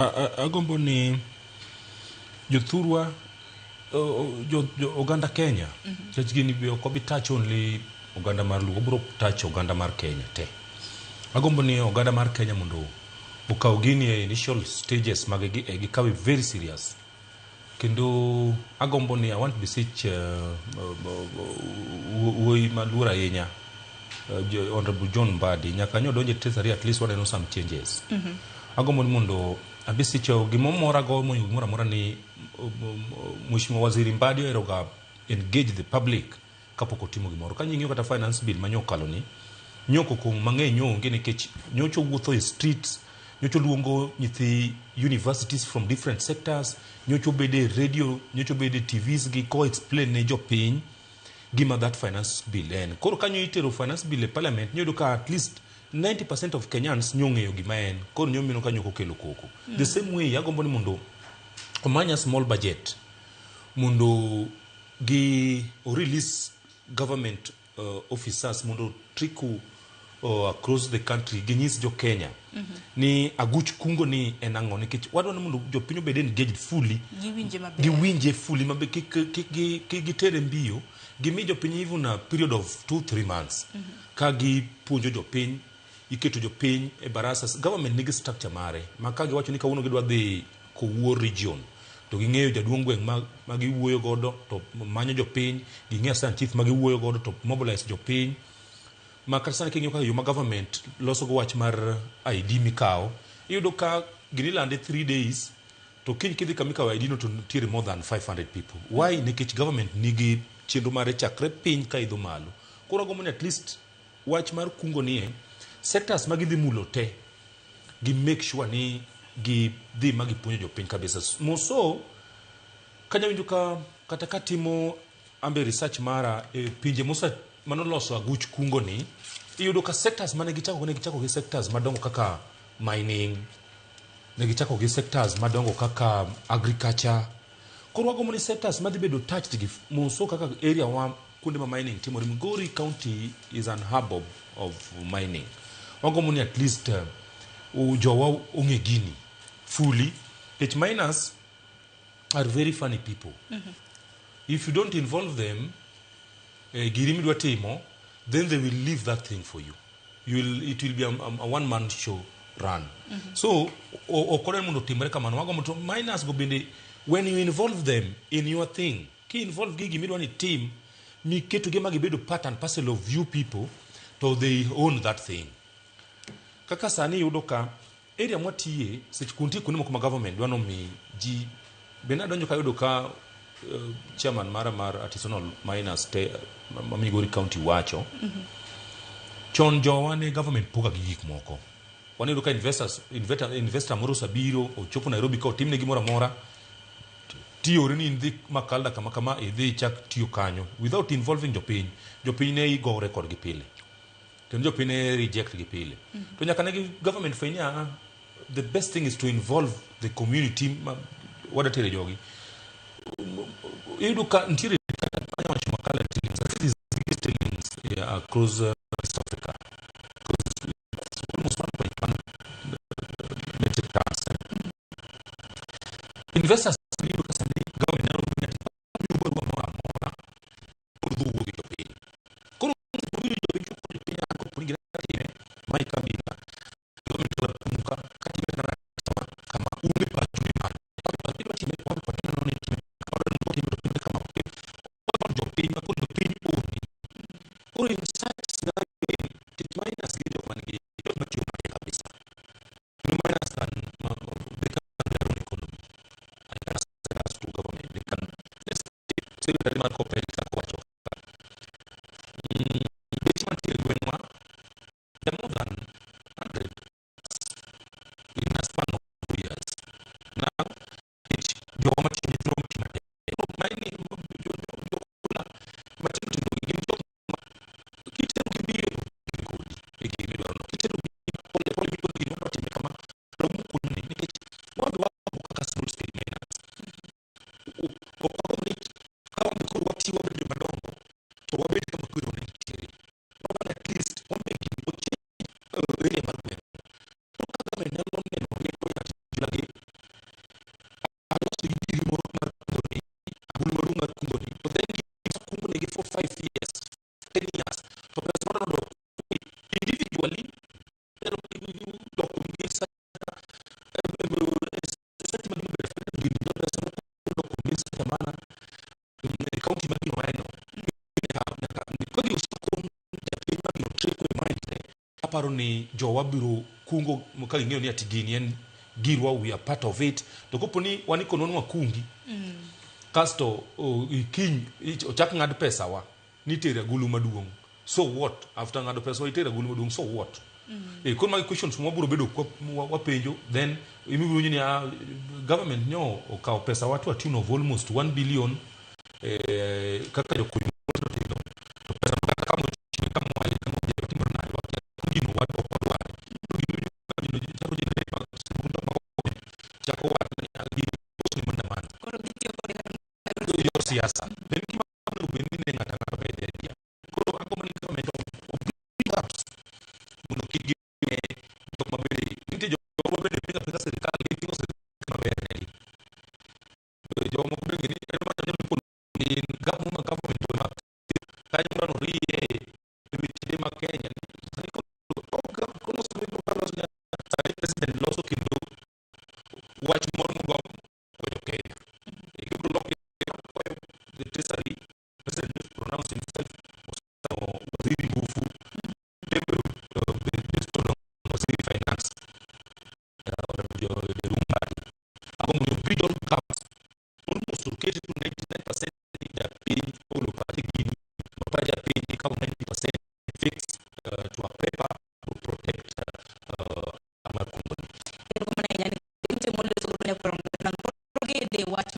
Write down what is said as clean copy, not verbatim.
Agombo ni jothurwa oganda Kenya chech gini be ok obi touch only oganda mar Luo, bro touch oganda mar Kenya te. Agombo ni oganda mar Kenya mondo okaw gini e initial stages mag gikawe very serious. Kendo agombo ni I want to beseech wuoyi maluor ahinya Honorable John Mbadi nyaka nyo donje Treasury at least waneno some changes. Agombo ni mondo abisicho gimomora go mora mora ni Mheshimiwa Waziri Mbadi eroga engage the public kapoko timo gimoro. Ka nying'yo kata finance bill manyokalo ni nyoko kong mang'eny nyonge nikech nyocho wuotho e streets, nyocho luongo nyithi universities from different sectors, nyocho bede radio, nyocho bede TVs gi ko explain ne jopiny gima that finance bill en. Koro kanyo itero finance bill e parliament nyodo ka at least 90% of Kenyans nyong'eyo gima en. Koro nyomino kanyo kokelo koko. The same way agombo ni mondo omanya small budget mondo gi release government officers mondo triku across the country ginyis jo Kenya ni aguch kungo ni enang'o nikech wadwani mondo jopiny obed engaged fully giwinje fully mabe gitere mbio gimi jopiny even a period of 2-3 months ka gipuonjo jopiny iketo jopiny e barasas. Government nigi structure mare maka giwacho ni kawuono gidwa dhi Kowuor region to ging'eyo jaduong' gweng' ma giwuoyo godo to manyo jopiny, ging'eyo assistant chief ma giwuoyo godo to mobilize jopiny. Makar sana king'eyo kaka yo ma government loso go wach mar ID mikawo iyudo ka ginilande 3 days to kiny kidhi kamikawo ID no to nitiere more than 500 people. Why? Nikech government nigi chenro mare chakre piny ka idho malo. Koro agombo ni at least wach mar kungo nie sectors ma gidhi mulo te gi make sure ni gi dhi magi puonjo jopiny kabisa. Moso kanya winjo ka kata katimo ambe research mara pinje mosa manoloso aguch kungo ni iyudo ka sectors mane gichako gi sectors madongo kaka mining, ne gichako gi sectors madongo kaka agriculture. Koro wagombo ni sectors madhi bedo touched gi moso kaka area wa kuonde ma mining timore. Migori County is an hub of mining. Wagombo ni at least jowa ong'e gini fully. Which miners are very funny people. If you don't involve them girimi dwa timo, then they will leave that thing for you. It will be a one-man show run. So okore mundo timore kamano wago to miners go bende when you involve them in your thing ki involve gigi midwa ni team mi keto gema gibedo part and parcel of you people to they own that thing. Kaka sani yudo ka area mwatie sech kunti kunimo kuma government dwano mi ji bena donjo ka yudo ka chairman mar artisanal miners te Migori County wacho chon jowa ne government poga gi gik moko wani yudo ka investor moro sabiro ochopo Nairobi ka otimne gimoro amora tiyore ni ndhi makalda kama idhi chak tiyo kanyo without involving jopiny ne igo record gi pile to jopiny ne reject gi pile to nyaka ne government fanya the best thing is to involve the community wadatere jogi iduka ntire kanya wachuma kala tillings across West Africa because it's almost 1.1 metric tons. Investors iduka sani government na rubuni ati kwa mora urdu wugi topi kono wugi topi chuko pia ko kuingira tine mai kabila government la kumuka kati na kama ume pa tuni ma kwa kitu tine kwa patina no ni tine kama ima kuno pin uni or in such scenario it minus gidi of money it not you money kabisa no minus than become their own economy and that's to aparo ni jowa biro kungo ka ing'eyo ni ati gini en girwa, we are part of it, to kopo ni wan ikonon wakungi kasto kiny ochak ng'ad pesa wa nitere agulu maduong', so what? After ng'ado pesa wa itere agulu maduong', so what? Kon magi questions mwaburo bedo wapenjo, then imibiro ni government nyo okaw pesa watu a tune of almost 1 billion kaka jokunyo pesa kata kama kama wale kama timro na kujino watu kwa wale chako jine segunda mako chako watu ni agiri ni mandamano yo siasa then kima ubengine ngata ngata bede dia ko ako man kama meto perhaps muno kigi to mabele nite jo mabele pinga pinga serikali pinga serikali mabele jo mabele ni ema tanyo ni government na kaya mano rie bibi ma Kenya ni ko como se ve para los president loso kindo watch more mo gam okay you could look at the treasury president pronounce himself so waziri ngufu waziri finance the rumba ako mo bidol caps almost located to 99% that page all of party gini mapaja page kama 90% fixed to a paper to protect our company. Watch